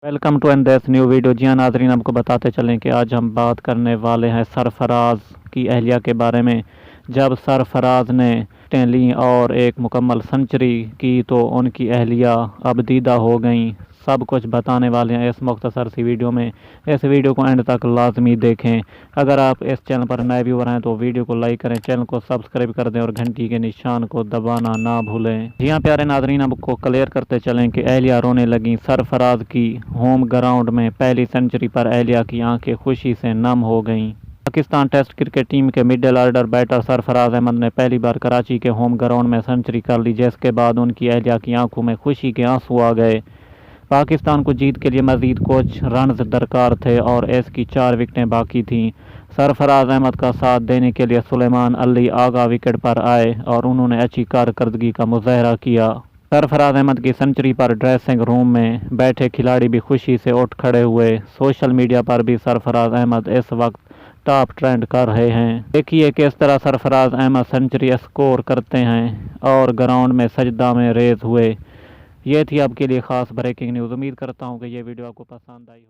Welcome to and this new video. जी हाँ नाजरीन, आपको बताते चलें कि आज हम बात करने वाले हैं सरफराज की अहलिया के बारे में। जब सरफराज ने विकेटें लीं और एक मुकम्मल सेंचुरी की तो उनकी अहलिया अब दीदा हो गई। सब कुछ बताने वाले हैं इस मुख्तसर सी वीडियो में। इस वीडियो को एंड तक लाजमी देखें। अगर आप इस चैनल पर नए व्यूअर हैं तो वीडियो को लाइक करें, चैनल को सब्सक्राइब कर दें और घंटी के निशान को दबाना ना भूलें। जी हाँ प्यारे नाजरीन, आपको क्लियर करते चलें कि अहलिया रोने लगी। सरफराज की होम ग्राउंड में पहली सेंचुरी पर अहलिया की आंखें खुशी से नम हो गईं। पाकिस्तान टेस्ट क्रिकेट टीम के middle order batter Sarfaraz Ahmed ने पहली बार कराची के होम ग्राउंड में सेंचुरी कर ली, जिसके बाद उनकी अहलिया की आंखों में खुशी के आंसू आ गए। पाकिस्तान को जीत के लिए मजीद कुछ रन्स दरकार थे और इसकी 4 विकेटें बाकी थीं। सरफराज अहमद का साथ देने के लिए सुलेमान अली आगा विकेट पर आए और उन्होंने अच्छी कारकर्दगी का मुजाहरा किया। सरफराज अहमद की सेंचुरी पर ड्रेसिंग रूम में बैठे खिलाड़ी भी खुशी से उठ खड़े हुए। सोशल मीडिया पर भी सरफराज अहमद इस वक्त टॉप ट्रेंड कर रहे हैं। देखिए किस तरह सरफराज अहमद सेंचुरी स्कोर करते हैं और ग्राउंड में सजदा में रेज हुए। ये थी आपके लिए ख़ास ब्रेकिंग न्यूज़। उम्मीद करता हूँ कि ये वीडियो आपको पसंद आई हो।